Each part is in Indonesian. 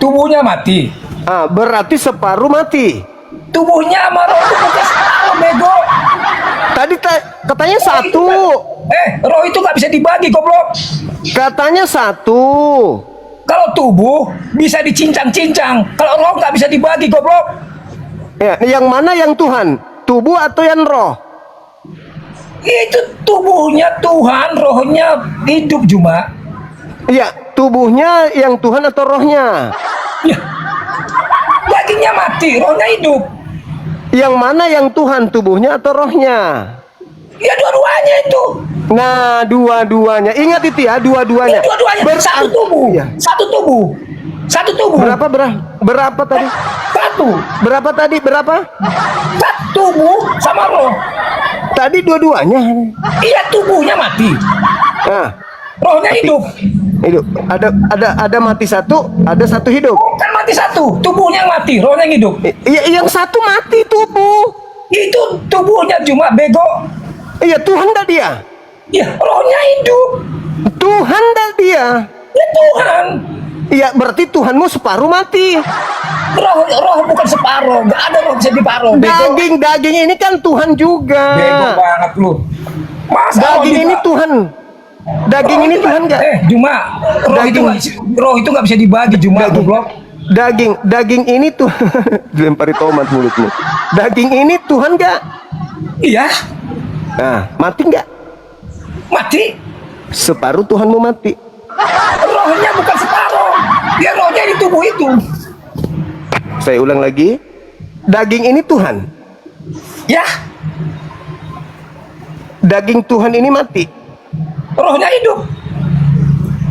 tubuhnya mati. Berarti separuh mati. Tubuhnya sama roh itu bukan separuh, bego. Tadi katanya satu. Roh itu nggak bisa dibagi, goblok. Katanya satu. Kalau tubuh bisa dicincang-cincang, kalau roh nggak bisa dibagi, goblok. Ya, yang mana yang Tuhan? Tubuh atau yang roh? Itu tubuhnya Tuhan, rohnya hidup cuma. Iya, tubuhnya yang Tuhan atau rohnya? Ya. Dagingnya mati, rohnya hidup. Yang mana yang Tuhan, tubuhnya atau rohnya? Ya dua-duanya itu. Nah, dua-duanya. Ingat itu ya, dua-duanya. Ya, dua-duanya. Satu tubuh. Iya. Satu tubuh. Satu tubuh. Berapa tadi? Satu. Berapa tadi? Berapa? Satu tubuh sama roh. Tadi dua-duanya. Iya, tubuhnya mati. Nah, Rohnya hidup. hidup. Ada mati satu, ada satu hidup. Kan mati satu, tubuhnya yang mati, rohnya yang hidup. Iya, yang satu mati tubuh. Itu tubuhnya cuma bego. Iya, Tuhan dah dia. Ya, rohnya hidup. Tuhan dah dia. Ya Tuhan. Iya, berarti Tuhanmu separuh mati. Roh bukan separuh, nggak ada roh bisa diparuh. Bego. Daging ini kan Tuhan juga. Bego banget lu. Masa Daging roh ini juga? Tuhan. Daging ini Tuhan nggak? Cuma Daging. roh itu nggak bisa dibagi, cuma goblok. Daging ini tuh dilempari tomat mulutmu. Daging ini Tuhan nggak? Iya, Nah, mati nggak? mati. Separuh Tuhanmu mati. Rohnya bukan separuh. Dia rohnya di tubuh itu. Saya ulang lagi. Daging ini Tuhan. Ya, Daging Tuhan ini mati. rohnya hidup.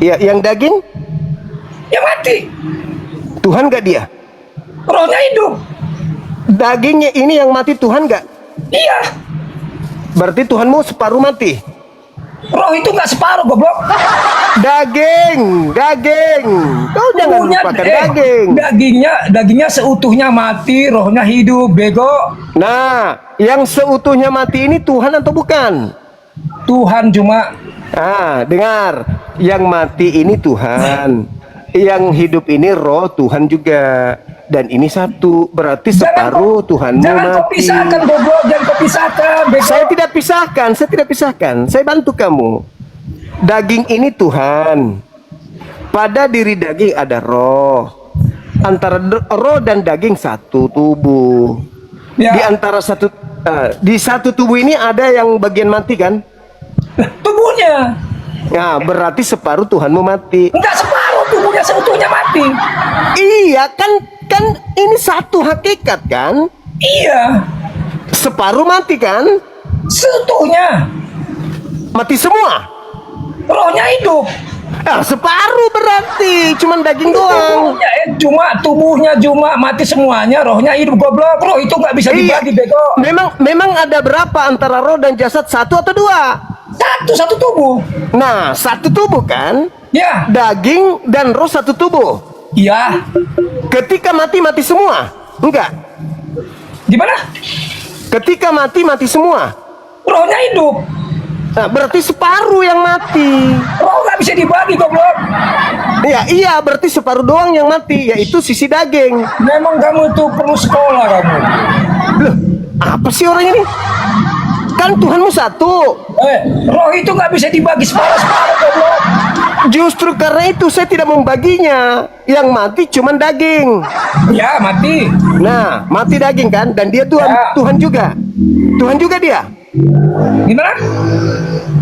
Ya, yang daging Ya mati. Tuhan nggak dia? Rohnya hidup. Dagingnya ini yang mati Tuhan nggak? Iya. Berarti Tuhanmu separuh mati. Roh itu nggak separuh, goblok. Daging. Kau jangan Tubuhnya, lupakan daging. Dagingnya seutuhnya mati, rohnya hidup, bego. Nah, yang seutuhnya mati ini Tuhan atau bukan? Tuhan cuma. Dengar. Yang mati ini Tuhan. Yang hidup ini roh Tuhan juga. Dan ini satu. Berarti separuh Tuhanmu Jangan kau mati. pisahkan, goblok. Jangan kau pisahkan, bego. Saya tidak pisahkan. Saya bantu kamu. Daging ini Tuhan. Pada diri daging ada roh. Antara roh dan daging satu tubuh. Ya. Di satu tubuh ini ada yang bagian mati kan? Tubuhnya. Nah, berarti separuh Tuhanmu mati. Enggak separuh, tubuhnya seutuhnya mati. Iya, kan ini satu hakikat kan? Iya. Separuh mati kan? Seutuhnya. Mati semua. Rohnya hidup. Separuh berarti cuman daging doang. Tubuhnya cuma mati semuanya, rohnya hidup, goblok. Roh itu nggak bisa Iya. dibagi, bego. Memang ada berapa antara roh dan jasad? Satu atau dua? Satu tubuh. Nah, satu tubuh kan? Ya. Daging dan roh satu tubuh. Iya. Ketika mati semua? Enggak. Gimana? Ketika mati semua. Rohnya hidup. Nah, berarti separuh yang mati. Roh nggak bisa dibagi, goblok. Iya, berarti separuh doang yang mati, yaitu sisi daging. Memang kamu itu perlu sekolah, kamu. Loh, apa sih orang ini? Kan Tuhanmu satu. Roh itu nggak bisa dibagi separuh-separuh, goblok. Justru karena itu saya tidak membaginya. Yang mati cuman daging. Ya, mati. Nah, mati daging kan? Dan dia Tuhan, Ya. Tuhan juga. Tuhan juga dia. Gimana?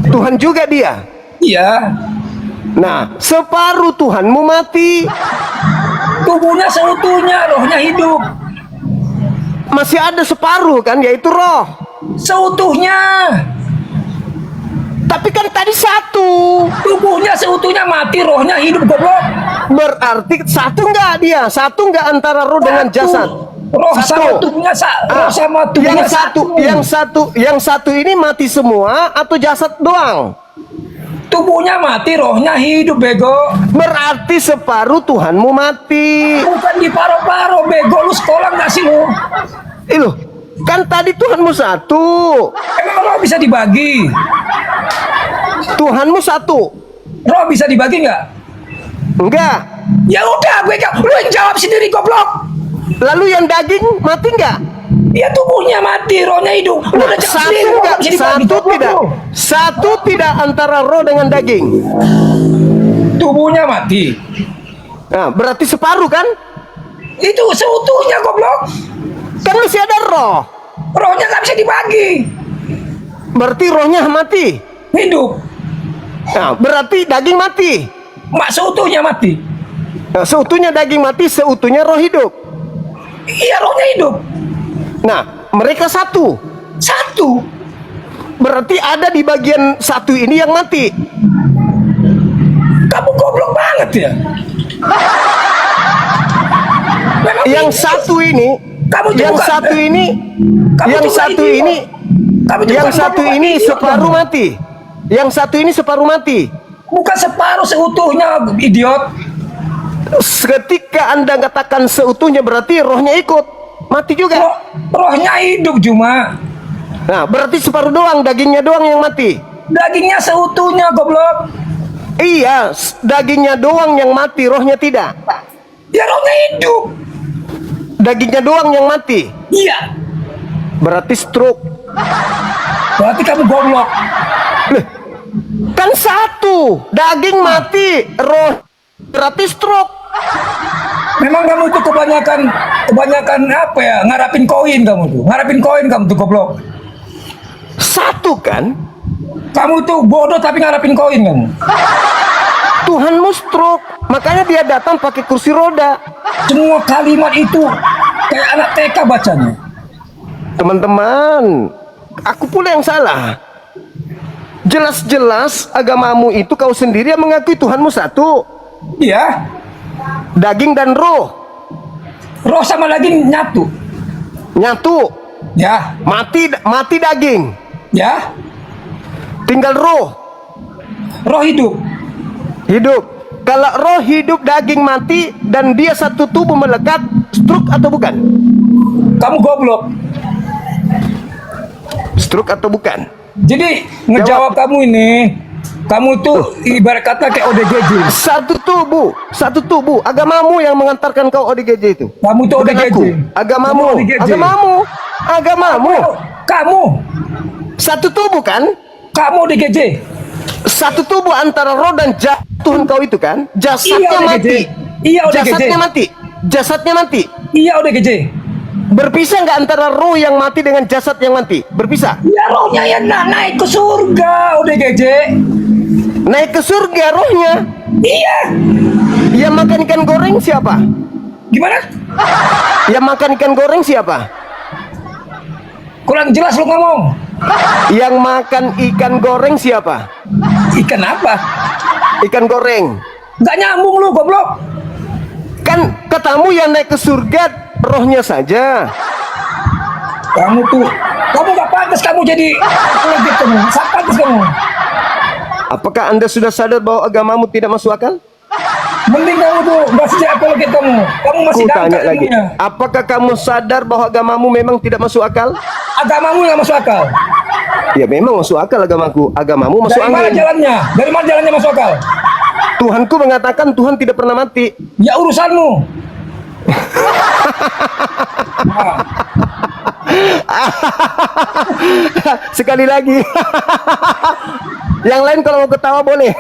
Tuhan juga dia. Iya. Nah, separuh Tuhanmu mati. Tubuhnya seutuhnya, rohnya hidup. Masih ada separuh kan, yaitu roh. Seutuhnya. Tapi kan tadi satu. Tubuhnya seutuhnya mati, rohnya hidup, goblok. Berarti satu enggak dia? Satu enggak antara roh dengan jasad? Roh Satu. sama tubuhnya roh sama tubuhnya Yang satu ini mati semua atau jasad doang? Tubuhnya mati, rohnya hidup, bego. Berarti separuh Tuhanmu mati. Bukan di paro-paro, bego. Lu sekolah nggak sih lu? Loh, kan tadi Tuhanmu satu. Emang roh bisa dibagi? Tuhanmu satu. Roh bisa dibagi nggak? Enggak. Ya udah, lu yang jawab sendiri goblok. Lalu yang daging mati nggak? Ya tubuhnya mati, rohnya hidup. Lu udah jawab Satu sendiri, lu nggak? nggak bisa dibagi, Satu goblok tidak. lu. Satu tidak antara roh dengan daging. Tubuhnya mati. Nah, berarti separuh kan? Itu seutuhnya goblok. Kan masih ada roh. Rohnya nggak bisa dibagi. Berarti rohnya mati. Hidup. Nah, berarti daging mati. Mak seutuhnya mati. Nah, seutuhnya daging mati, seutuhnya roh hidup. Iya, rohnya hidup. Nah, mereka satu. Satu. Berarti ada di bagian satu ini yang mati. Kamu goblok banget ya. Memang Yang ini- satu ini, Kamu yang juga- satu ini, Kamu yang juga satu idiot. ini, Kamu juga yang satu goblok, ini idiot separuh kamu. mati. Yang satu ini separuh mati. Bukan separuh, seutuhnya, idiot. Ketika Anda katakan seutuhnya berarti rohnya ikut mati juga. Rohnya hidup cuma. Nah, berarti separuh doang, dagingnya doang yang mati. Dagingnya seutuhnya goblok. Iya, dagingnya doang yang mati, rohnya tidak. Ya rohnya hidup. Dagingnya doang yang mati. Iya. Berarti stroke. Berarti kamu goblok. Loh, kan satu, daging mati, roh berarti stroke. Memang kamu itu kebanyakan apa ya? Ngarapin koin kamu tuh. Ngarapin koin kamu tuh goblok. Satu kan? Kamu tuh bodoh tapi ngarapin koin kamu. Tuhanmu stroke, makanya dia datang pakai kursi roda. Semua kalimat itu kayak anak TK bacanya. Teman-teman, aku pula yang salah. Jelas-jelas agamamu itu kau sendiri yang mengakui Tuhanmu satu, Iya. daging dan roh Roh sama daging nyatu. nyatu. Ya. Mati daging, Ya. tinggal roh Roh hidup. hidup. Kalau roh hidup, daging mati, dan dia satu tubuh melekat, stroke atau bukan? Kamu goblok. Stroke atau bukan? Jadi ngejawab kamu ini, kamu tuh ibarat kata kayak ODGJ. Satu tubuh. Agamamu yang mengantarkan kau ODGJ itu. Kamu tuh Bukan ODGJ. aku. Agamamu. Kamu ODGJ. Agamamu. Kamu. Satu tubuh kan? Kamu ODGJ. Satu tubuh antara roh dan Tuhan kau itu kan? Jasadnya Iya, mati. Iya, ODGJ. Jasadnya mati. Jasadnya mati. Iya ODGJ. Berpisah nggak antara roh yang mati dengan jasad yang mati? Berpisah. Ya rohnya ya naik ke surga ODGJ. Naik ke surga rohnya. Iya. Yang makan ikan goreng siapa? Gimana? Yang makan ikan goreng siapa? Kurang jelas lu ngomong. Yang makan ikan goreng siapa? Ikan apa? Ikan goreng. Gak nyambung lu goblok. Kan katamu yang naik ke surga rohnya saja. Kamu gak pantas kamu jadi apologet kamu. Gak pantas kamu. Apakah Anda sudah sadar bahwa agamamu tidak masuk akal? Mending kamu tuh masih jadi apologet kamu. Kamu masih Aku tanya dangkal lagi. ilmunya. Apakah kamu sadar bahwa agamamu memang tidak masuk akal? Agamamu gak masuk akal. Ya memang masuk akal agamaku. Agamamu masuk Dari mana angin. jalannya? Dari mana jalannya masuk akal? Tuhanku mengatakan Tuhan tidak pernah mati. Ya urusanmu. Nah, Sekali lagi. Yang lain kalau mau ketawa boleh.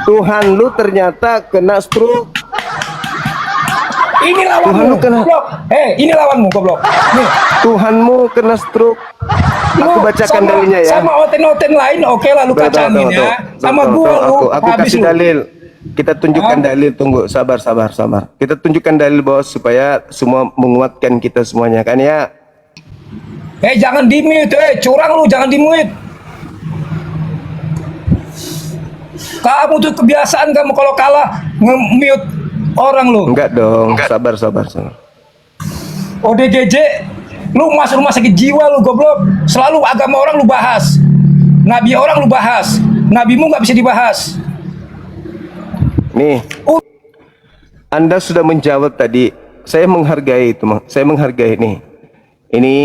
Tuhan lu ternyata kena stroke. ini Tuhan lawanmu. lu kena. Goblok. Ini lawanmu goblok. Nih. Tuhanmu kena stroke. Aku Lu bacakan sama- dalilnya ya. Sama oten-oten lain oke lah lu kacangin ya. Sama gua lu Aku habis kasih lu. dalil. Kita tunjukkan Hah? dalil. Tunggu, sabar. Kita tunjukkan dalil bahwa supaya semua menguatkan kita semuanya kan ya. Jangan di-mute, curang lu jangan di-mute. Kamu tuh kebiasaan kamu kalau kalah nge-mute orang lu. Enggak dong. Sabar. ODGJ, lu masuk rumah sakit jiwa lu goblok. Selalu agama orang lu bahas. Nabi orang lu bahas. Nabimu nggak bisa dibahas. Nih, Oh, Anda sudah menjawab tadi. Saya menghargai itu, saya menghargai nih. Ini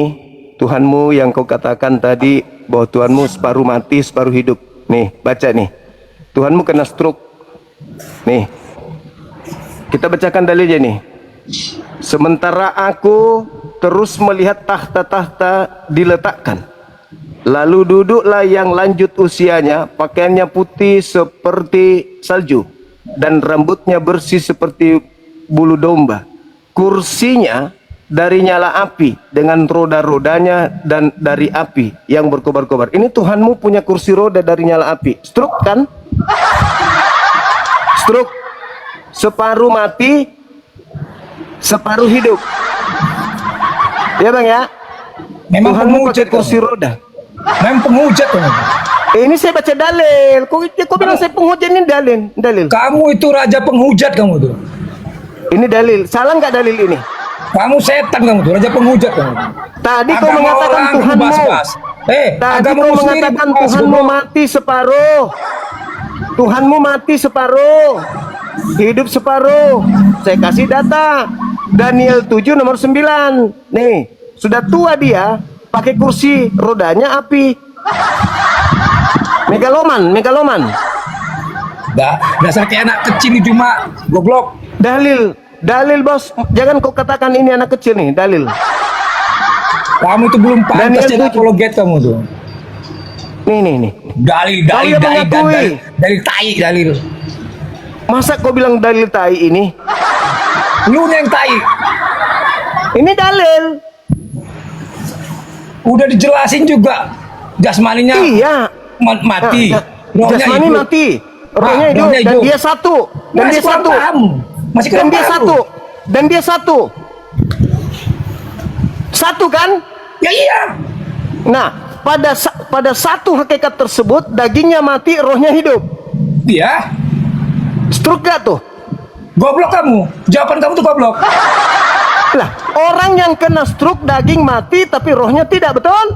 Tuhanmu yang kau katakan tadi bahwa Tuhanmu separuh mati, separuh hidup. Nih, baca nih. Tuhanmu kena stroke. Nih, kita bacakan dalilnya nih. Sementara aku terus melihat tahta-tahta diletakkan. Lalu duduklah yang lanjut usianya, pakaiannya putih seperti salju, dan rambutnya bersih seperti bulu domba. Kursinya dari nyala api, dengan roda-rodanya dan dari api yang berkobar-kobar. Ini Tuhanmu punya kursi roda dari nyala api. Struk kan? Struk. Separuh mati, separuh hidup. Ya bang ya? Memang Tuhanmu penghujat pakai kursi kamu. roda. Memang penghujat kamu. Ini saya baca dalil. Kok bilang saya penghujat? Ini dalil. Kamu itu raja penghujat kamu tuh. Ini dalil. Salah nggak dalil ini? Kamu setan kamu tuh, raja penghujat kamu. Tadi kau Agama mengatakan orang Tuhanmu. dibahas-bahas. Tadi agama kau lu sendiri mengatakan dibahas, Tuhanmu goblok. mati separuh. Tuhanmu mati separuh. Hidup separuh. Saya kasih data. Daniel 7 nomor 9. Nih, sudah tua dia, pakai kursi rodanya api. Megaloman. Dasar kayak anak kecil itu cuma goblok. Dalil bos, jangan kau katakan ini anak kecil nih, dalil. Kamu itu belum pantas Daniel jadi 7. apologet kamu tuh. Nih. Dalil Kau yang mengakui. dalil. Masa kau bilang dalil tai ini? Lu yang tai. Ini dalil. Udah dijelasin juga. Jasmaninya Iya. mati. Nah, Rohnya jasmani hidup. mati, rohnya hidup, rohnya dan hidup. dia satu, dan Masih dia kurang satu, paham. Masih dan kurang dia paham lu. satu, dan dia satu. Satu kan? Ya iya. Nah, pada satu hakikat tersebut, dagingnya mati, rohnya hidup. Iya. Struk gak tuh? Goblok kamu. Jawaban kamu tuh goblok. Lah, orang yang kena struk daging mati tapi rohnya tidak, betul?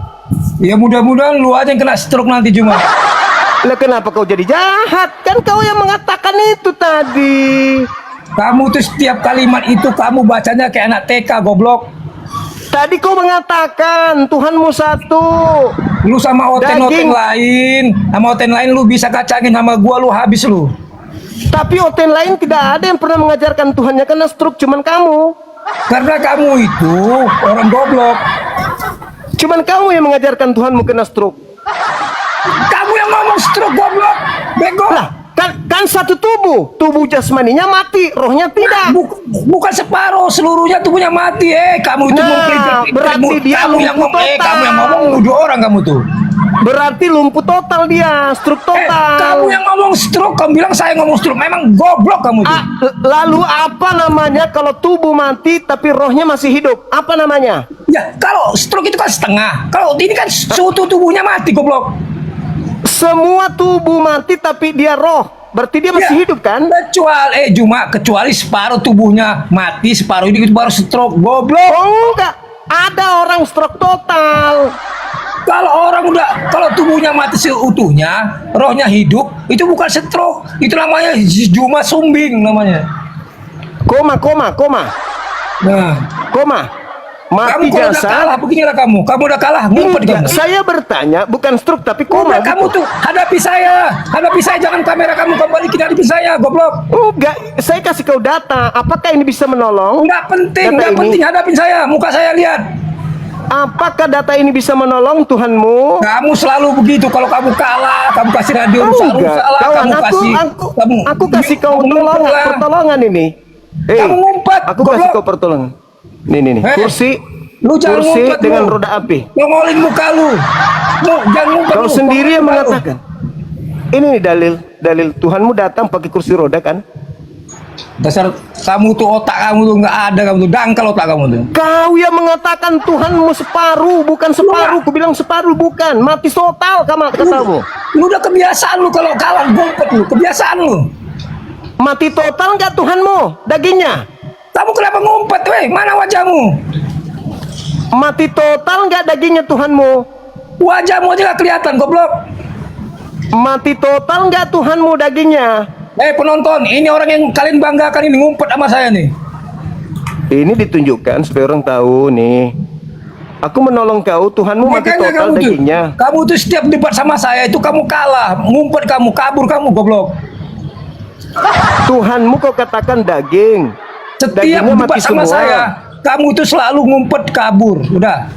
Ya mudah-mudahan lu aja yang kena stroke nanti cuma. Lah kenapa kau jadi jahat? Kan kau yang mengatakan itu tadi. Kamu tuh setiap kalimat itu kamu bacanya kayak anak TK goblok. Tadi kau mengatakan Tuhanmu satu. Lu sama Daging. oten lain lu bisa kacangin sama gua lu habis lu. Tapi oten lain tidak ada yang pernah mengajarkan Tuhannya kena struk, cuman kamu. Karena kamu itu orang goblok. Cuman kamu yang mengajarkan Tuhanmu kena struk. Kamu yang ngomong stroke goblok. Bego. Lah, kan satu tubuh jasmaninya mati, rohnya tidak. Bukan separuh, seluruhnya tubuhnya mati. Kamu itu Nah, berarti dia kamu yang lumpuh ngomong, total. kamu yang ngomong nuduh orang kamu tuh. Berarti lumpuh total dia, struk total. Kamu yang ngomong stroke, kamu bilang saya ngomong stroke. Memang goblok kamu tuh. Lalu apa namanya kalau tubuh mati tapi rohnya masih hidup? Apa namanya? Ya, kalau stroke itu kan setengah. Kalau ini kan seutuh tubuhnya mati goblok. Semua tubuh mati tapi dia roh. Berarti dia masih Ya, hidup kan? Kecuali separuh tubuhnya mati, separuh ini baru stroke goblok. Oh enggak, ada orang stroke total. Kalau tubuhnya mati seutuhnya, rohnya hidup, itu bukan stroke, itu namanya juma sumbing namanya. Koma. Nah, Mati kamu kalau udah jasa. kalah, beginilah kamu udah kalah, ngumpet Enggak, kamu. saya bertanya bukan stroke tapi Udah, koma. kamu gitu. tuh hadapi saya, jangan kamera kamu balikin, hadapi saya, goblok. Enggak, saya kasih kau data. Apakah ini bisa menolong? Nggak penting, Data ini. hadapin saya, muka saya lihat. Apakah data ini bisa menolong Tuhanmu? Kamu selalu begitu, kalau kamu kalah, kamu kasih radio selalu Enggak, salah, kawan, kamu kasih, aku kasih kau pertolongan ini. Kamu ngumpet, Aku kasih goblok. kau pertolongan. Nih. Lu jangan Kursi ngumpet dengan lu. roda api. Nongolin muka lu. Jangan ngumpet Kau lu. sendiri yang Nongolin muka lu. mengatakan. Ini nih dalil Tuhanmu datang pakai kursi roda kan? Dasar kamu tuh, otak kamu tuh nggak ada, kamu tuh dangkal otak kamu tuh. Kau yang mengatakan Tuhanmu separuh, bukan separuh. Ku bilang separuh bukan, mati total katamu. Lu udah kebiasaan lu kalau kalah ngumpet lu, kebiasaan lu. Mati total nggak Tuhanmu dagingnya? Kamu kenapa ngumpet, weh? Mana wajahmu? Mati total nggak dagingnya Tuhanmu? Wajahmu aja nggak kelihatan, goblok. Mati total nggak Tuhanmu dagingnya? Penonton, ini orang yang kalian banggakan ini ngumpet sama saya nih. Ini ditunjukkan supaya orang tahu nih. Aku menolong kau, Tuhanmu mati Makanya total dagingnya. kamu tuh setiap debat sama saya itu kamu kalah, ngumpet kamu, kabur kamu, goblok. Tuhanmu kau katakan daging. Setiap Dagingnya debat mati sama semua. saya, kamu itu selalu ngumpet kabur. Udah.